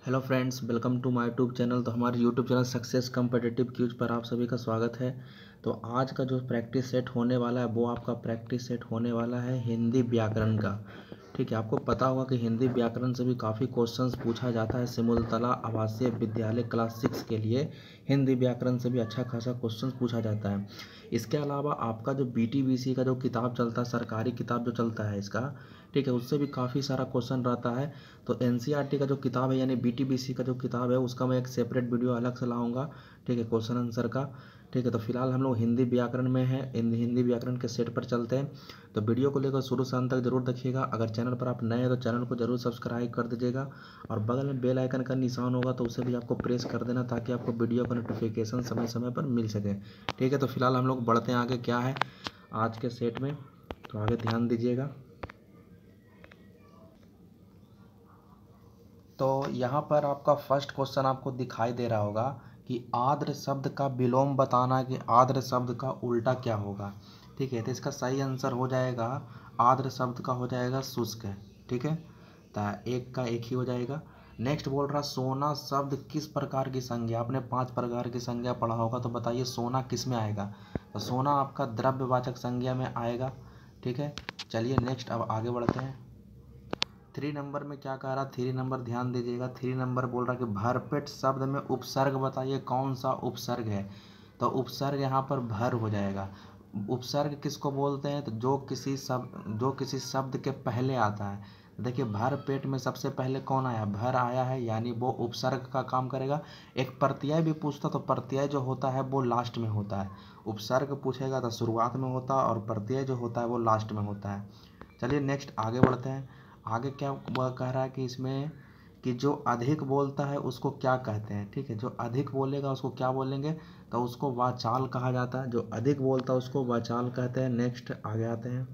Hello friends, welcome to my YouTube channel. तो हमारे YouTube channel success competitive quiz पर आप सभी का स्वागत है। तो आज का जो प्रैक्टिस सेट होने वाला है वो आपका प्रैक्टिस सेट होने वाला है हिंदी व्याकरण का। ठीक है, आपको पता होगा कि हिंदी व्याकरण से भी काफ़ी क्वेश्चंस पूछा जाता है। सिमुलतला आवासीय विद्यालय क्लास 6 के लिए हिंदी व्याकरण से भी अच्छा खासा क्वेश्चंस पूछा जाता है। इसके अलावा आपका जो BTBC का जो किताब चलता है, सरकारी किताब जो चलता है इसका, ठीक है, उससे भी काफ़ी सारा क्वेश्चन रहता है। तो NCERT का जो किताब है यानी BTBC का जो किताब है उसका मैं एक सेपरेट वीडियो अलग से लाऊंगा, ठीक है, क्वेश्चन आंसर का। ठीक है, तो फिलहाल हम लोग हिंदी व्याकरण में हैं, हिंदी व्याकरण के सेट पर चलते हैं। तो वीडियो को लेकर शुरू से अंत तक जरूर देखिएगा। अगर चैनल पर आप नए हैं तो चैनल को जरूर सब्सक्राइब कर दीजिएगा और बगल में बेल आइकन का निशान होगा तो उसे भी आपको प्रेस कर देना ताकि आपको वीडियो का नोटिफिकेशन समय समय पर मिल सके। ठीक है, तो फिलहाल हम लोग बढ़ते हैं आगे क्या है आज के सेट में, तो आगे ध्यान दीजिएगा। तो यहाँ पर आपका फर्स्ट क्वेश्चन आपको दिखाई दे रहा होगा कि आर्द्र शब्द का विलोम बताना कि आर्द्र शब्द का उल्टा क्या होगा। ठीक है, तो इसका सही आंसर हो जाएगा आर्द्र शब्द का हो जाएगा शुष्क है। ठीक है, तो एक का एक ही हो जाएगा। नेक्स्ट बोल रहा सोना शब्द किस प्रकार की संज्ञा, आपने 5 प्रकार की संज्ञा पढ़ा होगा, तो बताइए सोना किस में आएगा। तो सोना आपका द्रव्यवाचक संज्ञा में आएगा। ठीक है, चलिए नेक्स्ट अब आगे बढ़ते हैं। 3 नंबर में क्या कह रहा, 3 नंबर ध्यान दीजिएगा। 3 नंबर बोल रहा कि भरपेट शब्द में उपसर्ग बताइए कौन सा उपसर्ग है। तो उपसर्ग यहाँ पर भर हो जाएगा। उपसर्ग किसको बोलते हैं, तो जो किसी शब्द के पहले आता है। देखिए भर पेट में सबसे पहले कौन आया, भर आया है, यानी वो उपसर्ग का काम करेगा। एक प्रत्यय भी पूछता तो प्रत्यय जो होता है वो लास्ट में होता है। उपसर्ग पूछेगा तो शुरुआत में होता है और प्रत्यय जो होता है वो लास्ट में होता है। चलिए नेक्स्ट आगे बढ़ते हैं। आगे क्या वह कह रहा है कि इसमें कि जो अधिक बोलता है उसको क्या कहते हैं। ठीक है, जो अधिक बोलेगा उसको क्या बोलेंगे, तो उसको वाचाल कहा जाता है। जो अधिक बोलता है उसको वाचाल कहते हैं। नेक्स्ट आगे आते हैं।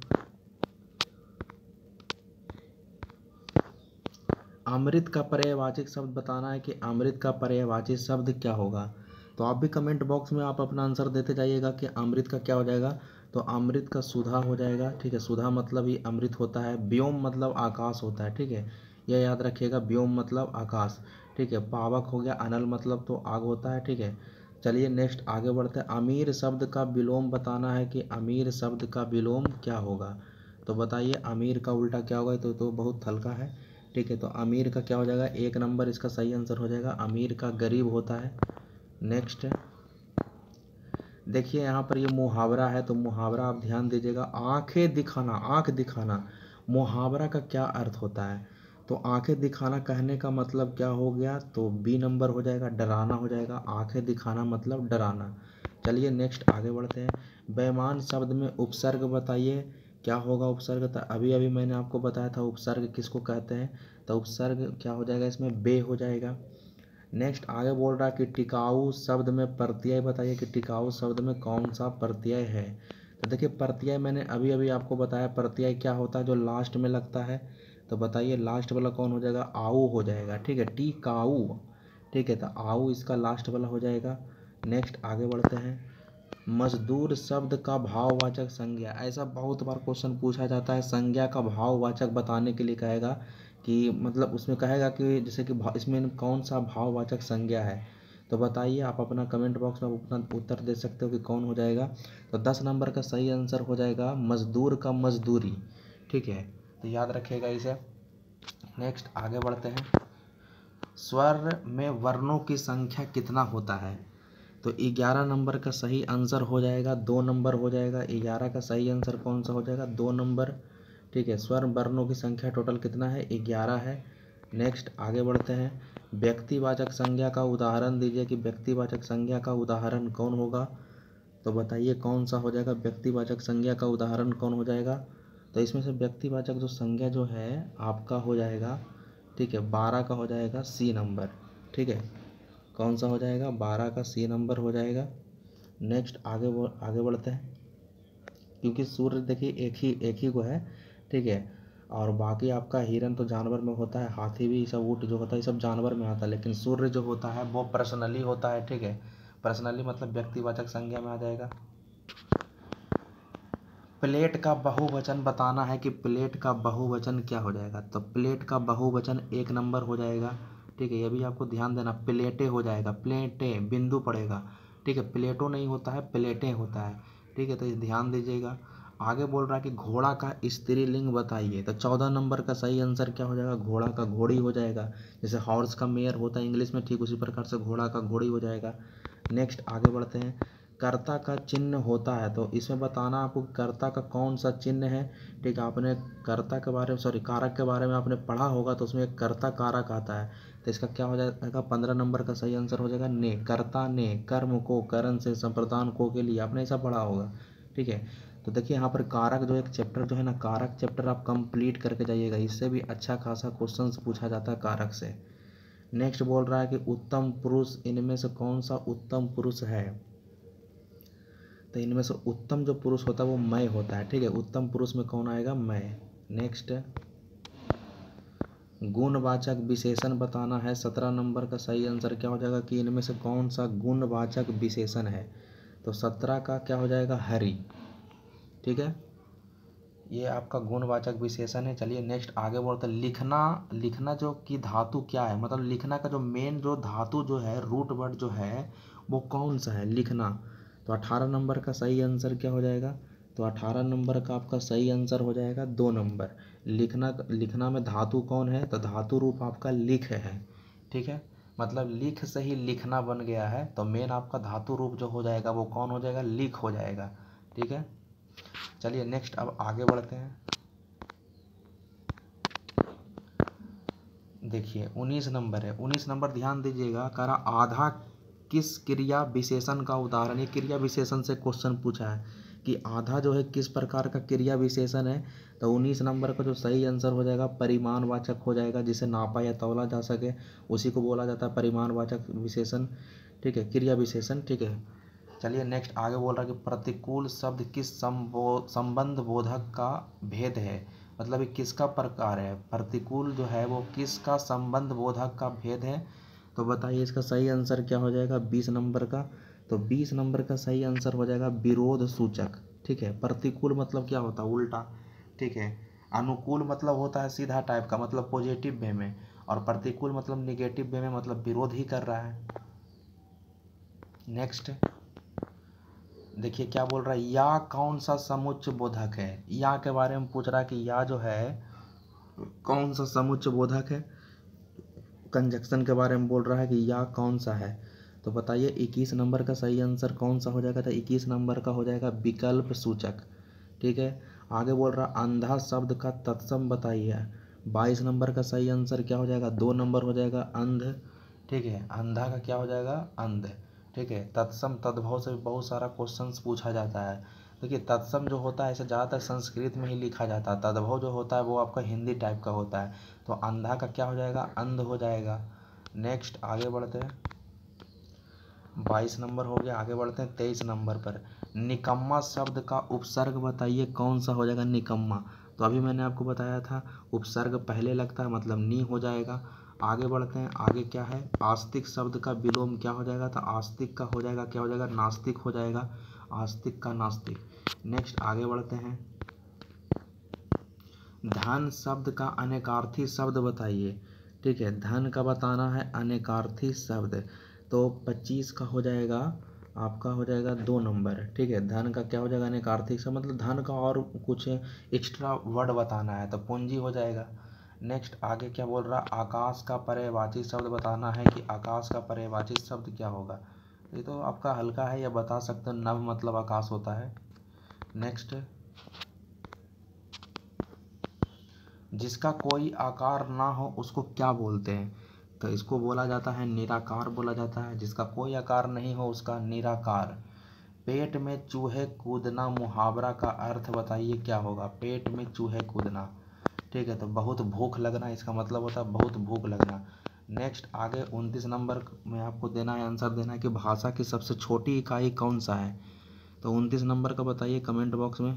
अमृत का पर्यायवाची शब्द बताना है कि अमृत का पर्यायवाची शब्द क्या होगा। तो आप भी कमेंट बॉक्स में आप अपना आंसर देते जाइएगा कि अमृत का क्या हो जाएगा। तो अमृत का सुधा हो जाएगा। ठीक है, सुधा मतलब ही अमृत होता है। व्योम मतलब आकाश होता है। ठीक है, यह याद रखिएगा, व्योम मतलब आकाश। ठीक है, पावक हो गया, अनल मतलब तो आग होता है। ठीक है, चलिए नेक्स्ट आगे बढ़ते हैं। अमीर शब्द का विलोम बताना है कि अमीर शब्द का विलोम क्या होगा। तो बताइए अमीर का उल्टा क्या होगा। तो बहुत हल्का है। ठीक है, तो अमीर का क्या हो जाएगा, 1 नंबर इसका सही आंसर हो जाएगा। अमीर का गरीब होता है। नेक्स्ट देखिए यहाँ पर ये मुहावरा है, तो मुहावरा आप ध्यान दीजिएगा। आंखें दिखाना, आंख दिखाना, मुहावरा का क्या अर्थ होता है। तो आंखें दिखाना कहने का मतलब क्या हो गया, तो B नंबर हो जाएगा, डराना हो जाएगा। आंखें दिखाना मतलब डराना। चलिए नेक्स्ट आगे बढ़ते हैं। बेईमान शब्द में उपसर्ग बताइए क्या होगा। उपसर्ग तो अभी अभी मैंने आपको बताया था उपसर्ग किसको कहते हैं। तो उपसर्ग क्या हो जाएगा, इसमें बे हो जाएगा। नेक्स्ट आगे बोल रहा है कि टिकाऊ शब्द में प्रत्यय बताइए कि टिकाऊ शब्द में कौन सा प्रत्यय है। तो देखिए प्रत्यय मैंने अभी अभी आपको बताया, प्रत्यय क्या होता है, जो लास्ट में लगता है। तो बताइए लास्ट वाला कौन हो जाएगा, आऊ हो जाएगा। ठीक है, टिकाऊ। ठीक है, तो आऊ इसका लास्ट वाला हो जाएगा। नेक्स्ट आगे बढ़ते हैं। मजदूर शब्द का भाववाचक संज्ञा, ऐसा बहुत बार क्वेश्चन पूछा जाता है। संज्ञा का भाववाचक बताने के लिए कहेगा कि मतलब उसमें कहेगा कि जैसे कि इसमें कौन सा भाववाचक संज्ञा है। तो बताइए आप अपना कमेंट बॉक्स में अपना उत्तर दे सकते हो कि कौन हो जाएगा। तो 10 नंबर का सही आंसर हो जाएगा मजदूर का मजदूरी। ठीक है, तो याद रखिएगा इसे। नेक्स्ट आगे बढ़ते हैं। स्वर में वर्णों की संख्या कितना होता है। तो 11 नंबर का सही आंसर हो जाएगा, 2 नंबर हो जाएगा। 11 का सही आंसर कौन सा हो जाएगा, 2 नंबर। ठीक है, स्वर वर्णों की संख्या टोटल कितना है, 11 है। नेक्स्ट आगे बढ़ते हैं। व्यक्तिवाचक संज्ञा का उदाहरण दीजिए कि व्यक्तिवाचक संज्ञा का उदाहरण कौन होगा। तो बताइए कौन सा हो जाएगा, व्यक्तिवाचक संज्ञा का उदाहरण कौन हो जाएगा। तो इसमें से व्यक्तिवाचक जो संज्ञा जो है आपका हो जाएगा, ठीक है, 12 का हो जाएगा C नंबर। ठीक है, कौन सा हो जाएगा, 12 का C नंबर हो जाएगा। नेक्स्ट आगे बढ़ते हैं। क्योंकि सूर्य देखिए एक ही को है। ठीक है, और बाकी आपका हिरन तो जानवर में होता है, हाथी भी सब ऊँट जो होता है सब जानवर में आता है, लेकिन सूर्य जो होता है वो पर्सनली होता है। ठीक है, पर्सनली मतलब व्यक्तिवाचक संज्ञा में आ जाएगा। प्लेट का बहुवचन बताना है कि प्लेट का बहुवचन क्या हो जाएगा। तो प्लेट का बहुवचन 1 नंबर हो जाएगा। ठीक है, ये भी आपको ध्यान देना। प्लेटे हो जाएगा, प्लेटे बिंदु पड़ेगा, ठीक है, प्लेटो नहीं होता है, प्लेटें होता है, ठीक है, तो ये ध्यान दीजिएगा। आगे बोल रहा है कि घोड़ा का स्त्रीलिंग बताइए, तो 14 नंबर का सही आंसर क्या हो जाएगा, घोड़ा का घोड़ी हो जाएगा। जैसे हॉर्स का मेयर होता है इंग्लिश में, ठीक उसी प्रकार से घोड़ा का घोड़ी हो जाएगा। नेक्स्ट आगे बढ़ते हैं। कर्ता का चिन्ह होता है, तो इसमें बताना आपको कर्ता का कौन सा चिन्ह है, ठीक है। आपने कर्ता के बारे में, सॉरी, कारक के बारे में आपने पढ़ा होगा, तो उसमें एक कर्ता कारक आता है, तो इसका क्या हो जाएगा, 15 नंबर का सही आंसर हो जाएगा ने। कर्ता ने कर्म को करण से संप्रदान को के लिए, आपने ऐसा पढ़ा होगा, ठीक है। तो देखिए यहाँ पर कारक जो एक चैप्टर जो है ना, कारक चैप्टर आप कंप्लीट करके जाइएगा, इससे भी अच्छा खासा क्वेश्चंस पूछा जाता है कारक से। नेक्स्ट बोल रहा है कि उत्तम पुरुष इनमें से कौन सा उत्तम पुरुष है, तो इनमें से उत्तम जो पुरुष होता है वो मैं होता है, ठीक है। उत्तम पुरुष में कौन आएगा, मैं। नेक्स्ट गुणवाचक विशेषण बताना है, 17 नंबर का सही आंसर क्या हो जाएगा कि इनमें से कौन सा गुणवाचक विशेषण है, तो 17 का क्या हो जाएगा, हरि, ठीक है, ये आपका गुणवाचक विशेषण है। चलिए नेक्स्ट आगे बढ़ते हैं। लिखना, लिखना जो की धातु क्या है, मतलब लिखना का जो मेन जो धातु जो है, रूट वर्ड जो है वो कौन सा है, लिखना, तो 18 नंबर का सही आंसर क्या हो जाएगा, तो 18 नंबर का आपका सही आंसर हो जाएगा 2 नंबर। लिखना, लिखना में धातु कौन है, तो धातु रूप आपका लिख है, ठीक है, मतलब लिख से ही लिखना बन गया है, तो मेन आपका धातु रूप जो हो जाएगा वो कौन हो जाएगा, लिख हो जाएगा, ठीक है। चलिए नेक्स्ट अब आगे बढ़ते हैं। देखिए 19 नंबर है, 19 नंबर ध्यान दीजिएगा। कह रहा आधा किस क्रिया विशेषण का उदाहरण, ये क्रिया विशेषण से क्वेश्चन पूछा है कि आधा जो है किस प्रकार का क्रिया विशेषण है, तो 19 नंबर का जो सही आंसर हो जाएगा परिमाणवाचक हो जाएगा, जिसे नापा या तौला जा सके उसी को बोला जाता है परिमाणवाचक विशेषण, ठीक है, क्रिया विशेषण, ठीक है। चलिए नेक्स्ट आगे बोल रहा है कि प्रतिकूल शब्द किस संबंध बोधक का भेद है, मतलब ये किसका प्रकार है, प्रतिकूल जो है वो किसका संबंध बोधक का भेद है, तो बताइए इसका सही आंसर क्या हो जाएगा 20 नंबर का, तो 20 नंबर का सही आंसर हो जाएगा विरोध सूचक, ठीक है। प्रतिकूल मतलब क्या होता है, उल्टा, ठीक है। अनुकूल मतलब होता है सीधा टाइप का, मतलब पॉजिटिव वे में, और प्रतिकूल मतलब निगेटिव वे में, मतलब विरोध ही कर रहा है। नेक्स्ट देखिए क्या बोल रहा है, या कौन सा समुच्चय बोधक है, या के बारे में पूछ रहा है कि या जो है कौन सा समुच्चय बोधक है, कंजक्शन के बारे में बोल रहा है कि या कौन सा है, तो बताइए 21 नंबर का सही आंसर कौन सा हो जाएगा, तो 21 नंबर का हो जाएगा विकल्प सूचक, ठीक है। आगे बोल रहा अंधा शब्द का तत्सम बताइए, 22 नंबर का सही आंसर क्या हो जाएगा, 2 नंबर हो जाएगा अंध, ठीक है, अंधा का क्या हो जाएगा, अंध, ठीक है। तत्सम तद्भव से बहुत सारा क्वेश्चंस पूछा जाता है। देखिए तत्सम जो होता है ऐसे ज़्यादातर संस्कृत में ही लिखा जाता है, तद्भव जो होता है वो आपका हिंदी टाइप का होता है, तो अंधा का क्या हो जाएगा, अंध हो जाएगा। नेक्स्ट आगे बढ़ते हैं, 22 नंबर हो गया, आगे बढ़ते हैं 23 नंबर पर। निकम्मा शब्द का उपसर्ग बताइए कौन सा हो जाएगा, निकम्मा, तो अभी मैंने आपको बताया था उपसर्ग पहले लगता है मतलब नी हो जाएगा। आगे बढ़ते हैं, आगे क्या है, आस्तिक शब्द का विलोम क्या हो जाएगा, तो आस्तिक का हो जाएगा क्या हो जाएगा, नास्तिक हो जाएगा, आस्तिक का नास्तिक। नेक्स्ट आगे बढ़ते हैं, धन शब्द का अनेकार्थी शब्द बताइए, ठीक है, धन का बताना है अनेकार्थी शब्द, तो 25 का हो जाएगा आपका हो जाएगा 2 नंबर, ठीक है। धन का क्या हो जाएगा, अनेकार्थी शब्द मतलब धन का और कुछ एक्स्ट्रा वर्ड बताना है, तो पूंजी हो जाएगा। नेक्स्ट आगे क्या बोल रहा, आकाश का पर्यायवाची शब्द बताना है कि आकाश का पर्यायवाची शब्द क्या होगा, ये तो आपका हल्का है, या बता सकते हो, नभ मतलब आकाश होता है। नेक्स्ट जिसका कोई आकार ना हो उसको क्या बोलते हैं, तो इसको बोला जाता है निराकार बोला जाता है, जिसका कोई आकार नहीं हो उसका निराकार। पेट में चूहे कूदना मुहावरा का अर्थ बताइए क्या होगा, पेट में चूहे कूदना, ठीक है, तो बहुत भूख लगना इसका मतलब होता है बहुत भूख लगना। नेक्स्ट आगे 29 नंबर में आपको देना है, आंसर देना है कि भाषा की सबसे छोटी इकाई कौन सा है, तो 29 नंबर का बताइए कमेंट बॉक्स में।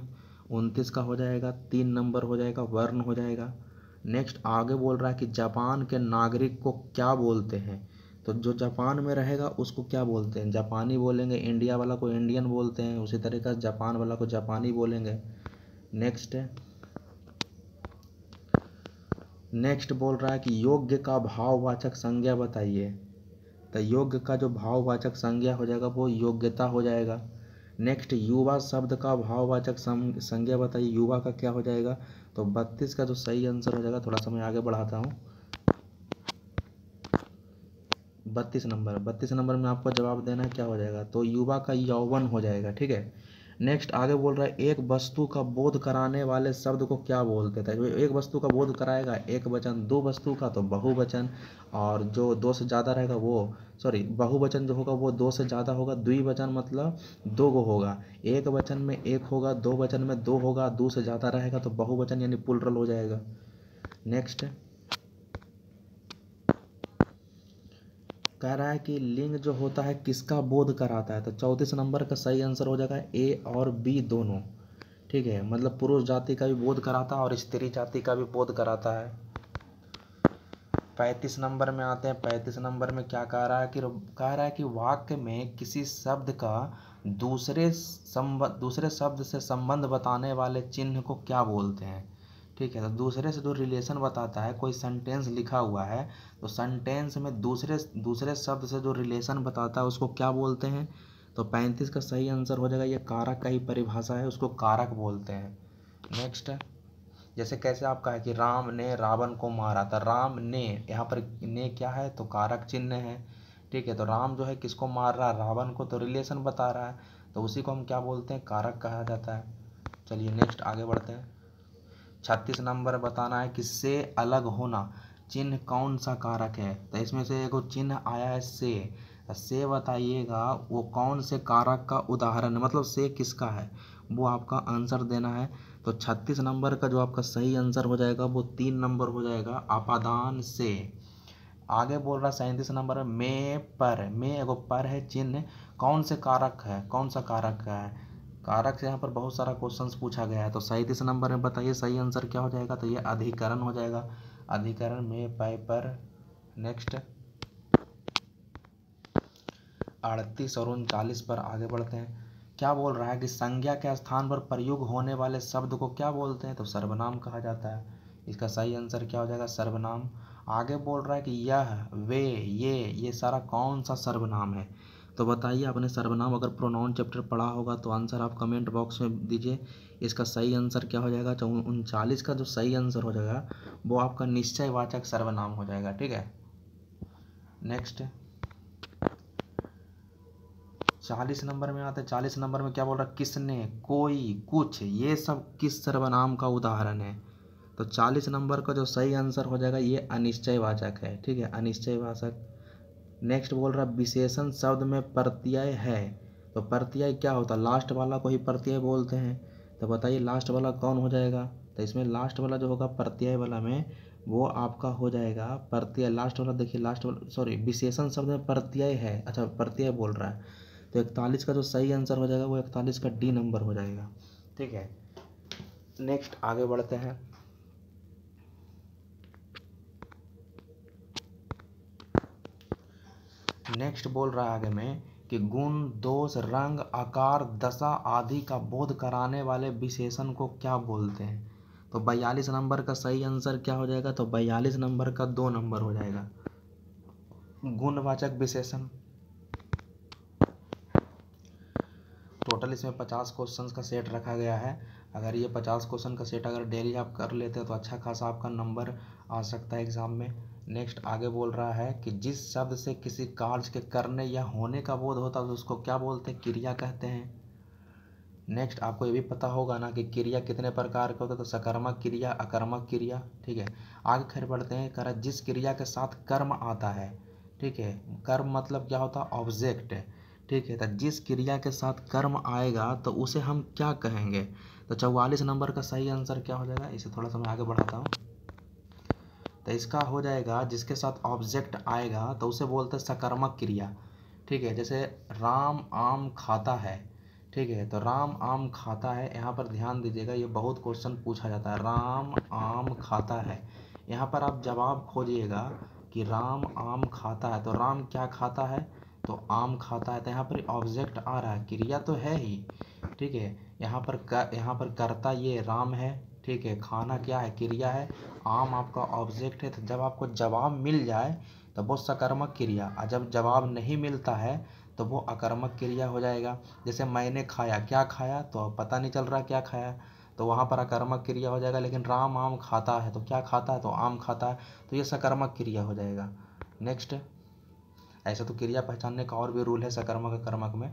29 का हो जाएगा 3 नंबर हो जाएगा वर्ण हो जाएगा। नेक्स्ट आगे बोल रहा है कि जापान के नागरिक को क्या बोलते हैं, तो जो जापान में रहेगा उसको क्या बोलते हैं, जापानी बोलेंगे, इंडिया वाला को इंडियन बोलते हैं, उसी तरीके से जापान वाला को जापानी बोलेंगे। नेक्स्ट नेक्स्ट बोल रहा है कि योग्य का भाववाचक संज्ञा बताइए। तो योग्य का जो भाववाचक संज्ञा हो जाएगा वो योग्यता हो जाएगा। नेक्स्ट युवा शब्द का भाववाचक संज्ञा बताइए, युवा का क्या हो जाएगा। तो 32 का जो सही आंसर हो जाएगा, थोड़ा सा मैं आगे बढ़ाता हूँ। 32 नंबर में आपको जवाब देना है, क्या हो जाएगा। तो युवा का यौवन हो जाएगा। ठीक है। नेक्स्ट आगे बोल रहा है एक वस्तु का बोध कराने वाले शब्द को क्या बोलते थे। एक वस्तु का बोध कराएगा एक वचन, दो वस्तु का तो बहुवचन, और जो दो से ज़्यादा रहेगा वो बहुवचन जो होगा वो दो से ज़्यादा होगा। द्विवचन मतलब दो गो होगा। एक वचन में एक होगा, दो वचन में दो होगा, दो से ज़्यादा रहेगा तो बहुवचन यानी प्लुरल हो जाएगा। नेक्स्ट कह रहा है कि लिंग जो होता है किसका बोध कराता है। तो 34 नंबर का सही आंसर हो जाएगा ए और बी दोनों। ठीक है, मतलब पुरुष जाति का भी बोध कराता है और स्त्री जाति का भी बोध कराता है। 35 नंबर में आते हैं। 35 नंबर में क्या कह रहा है कि वाक्य में किसी शब्द का दूसरे शब्द से संबंध बताने वाले चिन्ह को क्या बोलते हैं। ठीक है, तो दूसरे से जो रिलेशन बताता है, कोई सेंटेंस लिखा हुआ है तो सेंटेंस में दूसरे शब्द से जो रिलेशन बताता है उसको क्या बोलते हैं। तो 35 का सही आंसर हो जाएगा, ये कारक का ही परिभाषा है, उसको कारक बोलते हैं। नेक्स्ट जैसे कैसे आपका है कि राम ने रावण को मारा, था राम ने, यहाँ पर ने क्या है तो कारक चिन्ह है। ठीक है, तो राम जो है किसको मार रहा है, रावण को, तो रिलेशन बता रहा है, तो उसी को हम क्या बोलते हैं, कारक कहा जाता है। चलिए नेक्स्ट आगे बढ़ते हैं। 36 नंबर बताना है कि से अलग होना चिन्ह कौन सा कारक है। तो इसमें से एक चिन्ह आया है से बताइएगा वो कौन से कारक का उदाहरण है, मतलब से किसका है, वो आपका आंसर देना है। तो 36 नंबर का जो आपका सही आंसर हो जाएगा वो 3 नंबर हो जाएगा, अपादान से। आगे बोल रहा 37 नंबर में में एगो पर है चिन्ह, कौन से कारक है, कौन सा कारक का है। कारक से यहाँ पर बहुत सारा क्वेश्चंस पूछा गया है। तो 37 नंबर में बताइए सही आंसर क्या हो जाएगा। तो ये अधिकरण हो जाएगा, अधिकरण में पर। नेक्स्ट 38 और 39 पर आगे बढ़ते हैं। क्या बोल रहा है कि संज्ञा के स्थान पर प्रयोग होने वाले शब्द को क्या बोलते हैं। तो सर्वनाम कहा जाता है। इसका सही आंसर क्या हो जाएगा, सर्वनाम। आगे बोल रहा है कि यह, वे, ये सारा कौन सा सर्वनाम है। तो बताइए आपने सर्वनाम अगर प्रोनाउन चैप्टर पढ़ा होगा तो आंसर आप कमेंट बॉक्स में दीजिए। इसका सही आंसर क्या हो जाएगा। 39 का जो सही आंसर हो जाएगा वो आपका निश्चयवाचक सर्वनाम हो जाएगा। ठीक है। नेक्स्ट 40 नंबर में आते हैं। 40 नंबर में क्या बोल रहा है, किसने, कोई, कुछ, ये सब किस सर्वनाम का उदाहरण है। तो 40 नंबर का जो सही आंसर हो जाएगा ये अनिश्चयवाचक है। ठीक है, अनिश्चयवाचक। नेक्स्ट बोल रहा है विशेषण शब्द में प्रत्यय है। तो प्रत्यय क्या होता है, लास्ट वाला को ही प्रत्यय बोलते हैं। तो बताइए लास्ट वाला कौन हो जाएगा। तो इसमें लास्ट वाला जो होगा प्रत्यय वाला में वो आपका हो जाएगा प्रत्यय। लास्ट वाला देखिए, लास्ट वाला विशेषण शब्द में प्रत्यय है, अच्छा प्रत्यय बोल रहा है। तो 41 का जो सही आंसर हो जाएगा वो 41 का डी नंबर हो जाएगा। ठीक है। नेक्स्ट आगे बढ़ते हैं। नेक्स्ट बोल रहा है आगे में कि गुण, दोष, रंग, आकार, दशा आदि का बोध कराने वाले विशेषण को क्या बोलते हैं। तो 42 नंबर का सही आंसर क्या हो जाएगा। तो 42 नंबर का 2 नंबर हो जाएगा, गुणवाचक विशेषण। टोटल इसमें 50 क्वेश्चंस का सेट रखा गया है। अगर ये 50 क्वेश्चन का सेट अगर डेली आप कर लेते हैं तो अच्छा खासा आपका नंबर आ सकता है एग्ज़ाम में। नेक्स्ट आगे बोल रहा है कि जिस शब्द से किसी कार्य के करने या होने का बोध होता है तो उसको क्या बोलते हैं, क्रिया कहते हैं। नेक्स्ट आपको ये भी पता होगा ना कि क्रिया कितने प्रकार के होते हैं। तो सकर्मक क्रिया, अकर्मक क्रिया। ठीक है, आगे खैर बढ़ते हैं। कह रहा जिस क्रिया के साथ कर्म आता है। ठीक है, कर्म मतलब क्या होता है, ऑब्जेक्ट। ठीक है, तो जिस क्रिया के साथ कर्म आएगा तो उसे हम क्या कहेंगे। तो 44 नंबर का सही आंसर क्या हो जाएगा। इसे थोड़ा सा मैं आगे बढ़ाता हूँ। तो इसका हो जाएगा जिसके साथ ऑब्जेक्ट आएगा तो उसे बोलते हैं सकर्मक क्रिया। ठीक है, जैसे राम आम खाता है। ठीक है, तो राम आम खाता है, यहाँ पर ध्यान दीजिएगा, ये बहुत क्वेश्चन पूछा जाता है। राम आम खाता है, यहाँ पर आप जवाब खोजिएगा कि राम आम खाता है, तो राम क्या खाता है, तो आम खाता है। तो यहाँ पर ऑब्जेक्ट आ रहा है, क्रिया तो है ही। ठीक है, यहाँ पर कर्ता ये राम है। ठीक है, खाना क्या है, क्रिया है, आम आपका ऑब्जेक्ट है। तो जब आपको जवाब मिल जाए तो वो सकर्मक क्रिया, और जब जवाब नहीं मिलता है तो वो अकर्मक क्रिया हो जाएगा। जैसे मैंने खाया, क्या खाया, तो पता नहीं चल रहा क्या खाया, तो वहाँ पर अकर्मक क्रिया हो जाएगा। लेकिन राम आम खाता है, तो क्या खाता है, तो आम खाता है, तो ये सकर्मक क्रिया हो जाएगा। नेक्स्ट, ऐसे तो क्रिया पहचानने का और भी रूल है सकर्मक अकर्मक में।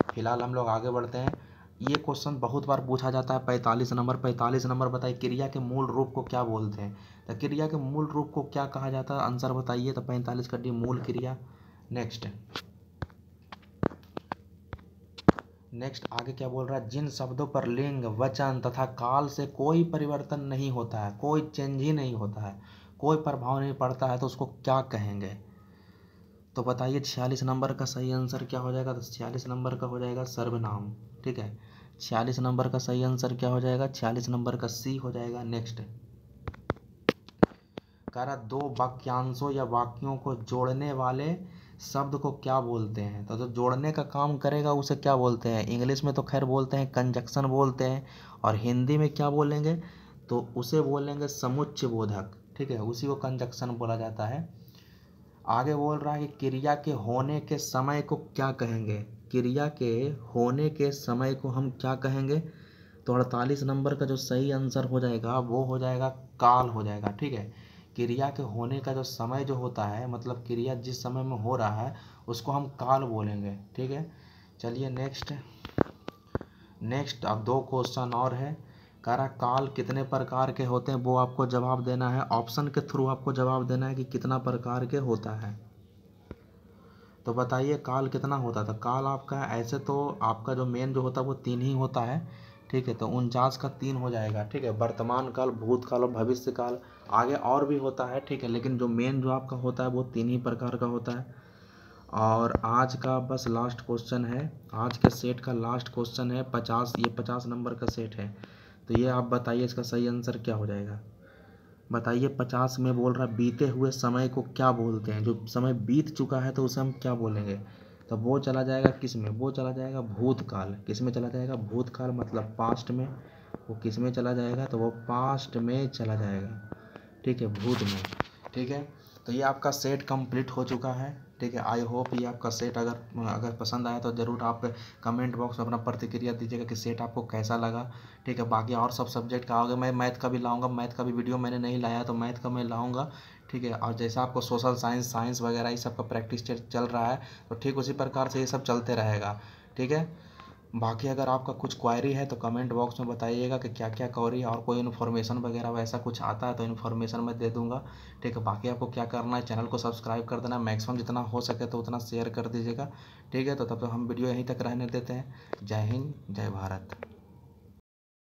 फिलहाल हम लोग आगे बढ़ते हैं। ये क्वेश्चन बहुत बार पूछा जाता है, 45 नंबर बताइए क्रिया के मूल रूप को क्या बोलते हैं। तो क्रिया के मूल रूप को क्या कहा जाता है, आंसर बताइए। तो 45 कर दी मूल क्रिया। नेक्स्ट आगे क्या बोल रहा है, जिन शब्दों पर लिंग, वचन तथा काल से कोई परिवर्तन नहीं होता है, कोई चेंज ही नहीं होता है, कोई प्रभाव नहीं पड़ता है, तो उसको क्या कहेंगे। तो बताइए 46 नंबर का सही आंसर क्या हो जाएगा। तो 46 नंबर का हो जाएगा सर्वनाम। ठीक है, 46 नंबर का सही आंसर क्या हो जाएगा, 46 नंबर का सी हो जाएगा। नेक्स्ट, कह रहा दो वाक्यांशों या वाक्यों को जोड़ने वाले शब्द को क्या बोलते हैं। तो जो जोड़ने का काम करेगा उसे क्या बोलते हैं। इंग्लिश में तो खैर बोलते हैं कंजक्शन बोलते हैं, और हिंदी में क्या बोलेंगे, तो उसे बोलेंगे समुच्चय बोधक। ठीक है, उसी को कंजक्शन बोला जाता है। आगे बोल रहा है कि क्रिया के होने के समय को क्या कहेंगे। क्रिया के होने के समय को हम क्या कहेंगे। तो 48 नंबर का जो सही आंसर हो जाएगा वो हो जाएगा काल हो जाएगा। ठीक है, क्रिया के होने का जो समय जो होता है, मतलब क्रिया जिस समय में हो रहा है उसको हम काल बोलेंगे। ठीक है, चलिए नेक्स्ट अब दो क्वेश्चन और है। कह रहा काल कितने प्रकार के होते हैं, वो आपको जवाब देना है। ऑप्शन के थ्रू आपको जवाब देना है कि कितना प्रकार के होता है। तो बताइए काल कितना होता था। काल आपका ऐसे तो आपका जो मेन जो होता है वो 3 ही होता है। ठीक है, तो 49 का 3 हो जाएगा। ठीक है, वर्तमान काल, भूतकाल और भविष्य काल। आगे और भी होता है, ठीक है, लेकिन जो मेन जो आपका होता है वो 3 ही प्रकार का होता है। और आज का बस लास्ट क्वेश्चन है, आज के सेट का लास्ट क्वेश्चन है 50, ये 50 नंबर का सेट है। तो ये आप बताइए इसका सही आंसर क्या हो जाएगा। बताइए 50 में बोल रहा बीते हुए समय को क्या बोलते हैं। जो समय बीत चुका है तो उसे हम क्या बोलेंगे। तो वो चला जाएगा किस में, वो चला जाएगा भूतकाल। किस में चला जाएगा, भूतकाल मतलब पास्ट में। वो किस में चला जाएगा, तो वो पास्ट में चला जाएगा। ठीक है, भूत में। ठीक है, तो ये आपका सेट कंप्लीट हो चुका है। ठीक है, आई होप ये आपका सेट अगर पसंद आया तो ज़रूर आप कमेंट बॉक्स में अपना प्रतिक्रिया दीजिएगा कि सेट आपको कैसा लगा। ठीक है, बाकी और सब सब्जेक्ट का आगे मैं मैथ का भी लाऊंगा। मैथ का भी वीडियो मैंने नहीं लाया तो मैथ का मैं लाऊंगा। ठीक है, और जैसा आपको सोशल साइंस वगैरह ये सब का प्रैक्टिस चल रहा है, तो ठीक उसी प्रकार से ये सब चलते रहेगा। ठीक है, बाकी अगर आपका कुछ क्वायरी है तो कमेंट बॉक्स में बताइएगा कि क्या क्या क्वायरी, और कोई इन्फॉर्मेशन वगैरह वैसा कुछ आता है तो इन्फॉर्मेशन मैं दे दूंगा। ठीक है, बाकी आपको क्या करना है, चैनल को सब्सक्राइब कर देना, मैक्सिमम जितना हो सके तो उतना शेयर कर दीजिएगा। ठीक है, तो तब तक हम वीडियो यहीं तक रहने देते हैं। जय हिंद, जय भारत।